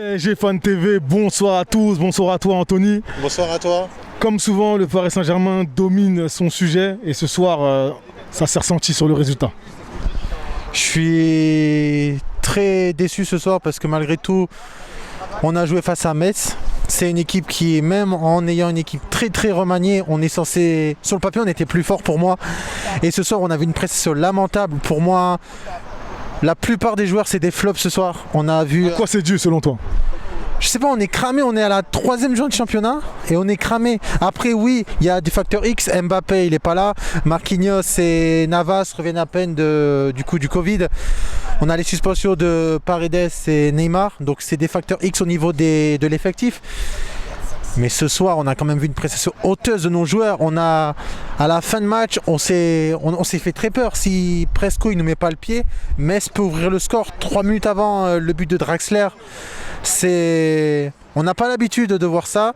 PSG Fan TV, bonsoir à tous, bonsoir à toi Anthony. Bonsoir à toi. Comme souvent, le Paris Saint-Germain domine son sujet et ce soir, ça s'est ressenti sur le résultat. Je suis très déçu ce soir parce que malgré tout, on a joué face à Metz. C'est une équipe qui, même en ayant une équipe très remaniée, on est censé... Sur le papier, on était plus fort pour moi. Et ce soir, on avait une prestation lamentable. Pour moi, la plupart des joueurs, c'est des flops ce soir. On a vu... À quoi c'est dû selon toi? Je sais pas, on est cramé, on est à la 3e journée de championnat et on est cramé. Après oui, il y a des facteurs X, Mbappé il est pas là, Marquinhos et Navas reviennent à peine du Covid. On a les suspensions de Paredes et Neymar, donc c'est des facteurs X au niveau de l'effectif. Mais ce soir, on a quand même vu une prestation hauteuse de nos joueurs. À la fin de match, on s'est fait très peur. Si Presco il ne met pas le pied, Metz peut ouvrir le score 3 minutes avant le but de Draxler. On n'a pas l'habitude de voir ça.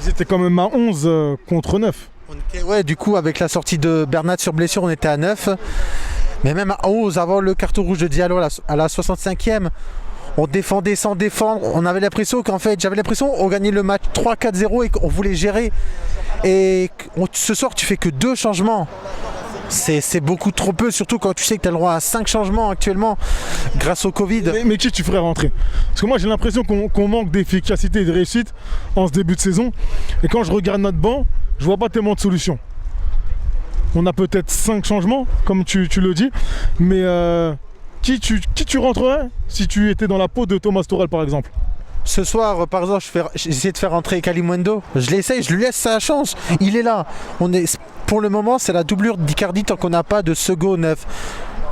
Ils étaient quand même à 11 contre 9. Ouais, du coup, avec la sortie de Bernat sur blessure, on était à 9. Mais même à 11, avant le carton rouge de Diallo à la 65e, on défendait sans défendre. On avait l'impression j'avais l'impression qu'on gagnait le match 3-4-0 et qu'on voulait gérer. Et ce soir, tu fais que 2 changements. C'est beaucoup trop peu, surtout quand tu sais que tu as le droit à 5 changements actuellement grâce au Covid. Mais qui tu ferais rentrer? Parce que moi j'ai l'impression qu'on manque d'efficacité et de réussite en ce début de saison. Et quand je regarde notre banc, je vois pas tellement de solutions. On a peut-être 5 changements, comme tu le dis, mais qui tu rentrerais si tu étais dans la peau de Thomas Tuchel par exemple? Ce soir, par exemple, j'essaie de faire rentrer Kalimundo. Je l'essaye, je lui laisse sa chance. Il est là. Pour le moment, c'est la doublure d'Icardi tant qu'on n'a pas de second neuf.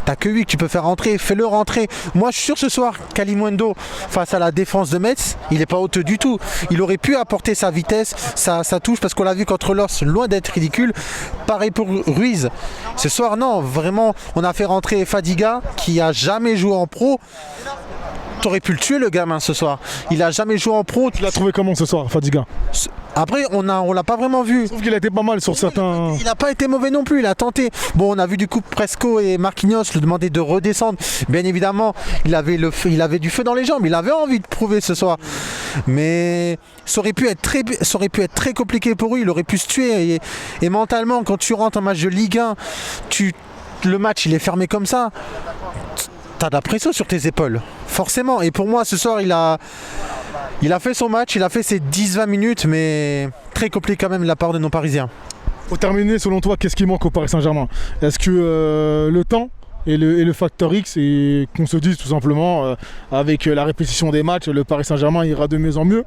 T'as que lui que tu peux faire rentrer, fais-le rentrer. Moi, je suis sûr ce soir, Kalimundo, face à la défense de Metz, il n'est pas hauteux du tout. Il aurait pu apporter sa vitesse, sa touche, parce qu'on l'a vu contre Lens, loin d'être ridicule. Pareil pour Ruiz. Ce soir, non, vraiment, on a fait rentrer Fadiga, qui a jamais joué en pro. T'aurais pu le tuer le gamin ce soir. Il a jamais joué en pro. Tu l'as trouvé comment ce soir, Fadiga? Après, on l'a pas vraiment vu. Je trouve qu'il a été pas mal sur certains... Il n'a pas été mauvais non plus, il a tenté. Bon, on a vu du coup Presco et Marquinhos lui demander de redescendre. Bien évidemment, il avait du feu dans les jambes. Il avait envie de prouver ce soir. Mais ça aurait pu être très compliqué pour lui. Il aurait pu se tuer. Et mentalement, quand tu rentres en match de Ligue 1, le match il est fermé comme ça. T'as de la pression sur tes épaules, forcément. Et pour moi, ce soir, il a fait son match, il a fait ses 10-20 minutes, mais très compliqué quand même de la part de nos Parisiens. Pour terminer, selon toi, qu'est-ce qui manque au Paris Saint-Germain? Est-ce que le temps et le facteur X, et qu'on se dise tout simplement, avec la répétition des matchs, le Paris Saint-Germain ira de mieux en mieux?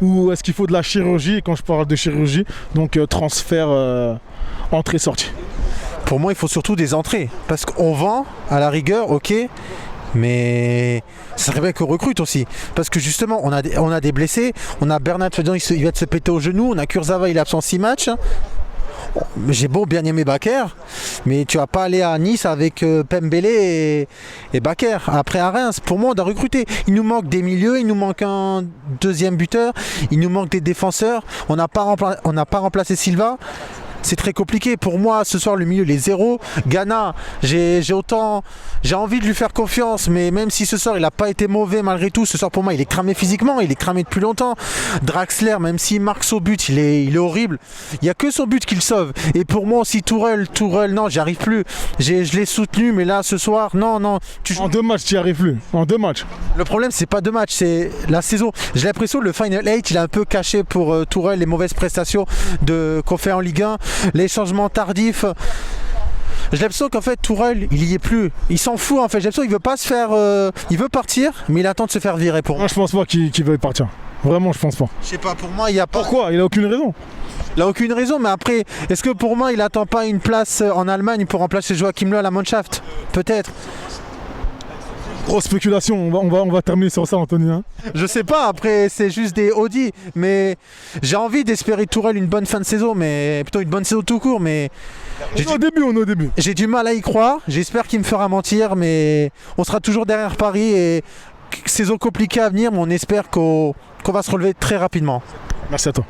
Ou est-ce qu'il faut de la chirurgie? Et quand je parle de chirurgie, donc transfert entrée-sortie. Pour moi, il faut surtout des entrées. Parce qu'on vend, à la rigueur, ok, mais ça serait bien qu'on recrute aussi. Parce que justement, on a des blessés. On a Bernat, il va se péter au genou. On a Kurzawa, il est absent 6 matchs. J'ai beau bien aimer Bakker, mais tu vas pas aller à Nice avec Pembele et Bakker. Après à Reims, pour moi, on doit recruter. Il nous manque des milieux, il nous manque un deuxième buteur, il nous manque des défenseurs. On n'a pas remplacé Silva. C'est très compliqué. Pour moi, ce soir, le milieu, les 0. Gana, j'ai envie de lui faire confiance, mais même si ce soir, il n'a pas été mauvais malgré tout, ce soir, pour moi, il est cramé physiquement, il est cramé depuis longtemps. Draxler, même s'il marque son but, il est horrible. Il n'y a que son but qui le sauve. Et pour moi aussi, Tourelle, non, j'y arrive plus. Je l'ai soutenu, mais là, ce soir, non. En 2 matchs, tu n'y arrives plus. En 2 matchs. Le problème, c'est pas 2 matchs, c'est la saison. J'ai l'impression que le Final 8, il a un peu caché pour Tourelle les mauvaises prestations qu'on fait en Ligue 1. Les changements tardifs. J'ai l'impression qu'en fait Tourelle il y est plus. Il s'en fout en fait. J'ai l'impression qu'il veut pas se faire. Il veut partir, mais il attend de se faire virer pour. Moi je pense pas qu'il veuille partir. Vraiment je pense pas. Je sais pas, pour moi il y a pas. Pourquoi? Il a aucune raison. Il a aucune raison, mais après, est-ce que pour moi il attend pas une place en Allemagne pour remplacer Joachim Löw à la Mannschaft? Peut-être. Grosse spéculation, on va terminer sur ça Anthony. Hein. Je sais pas, après c'est juste des audits, mais j'ai envie d'espérer Tourelle une bonne fin de saison, mais plutôt une bonne saison tout court, mais... On est au début. J'ai du mal à y croire, j'espère qu'il me fera mentir, mais on sera toujours derrière Paris et saison compliquée à venir, mais on espère qu'on va se relever très rapidement. Merci à toi.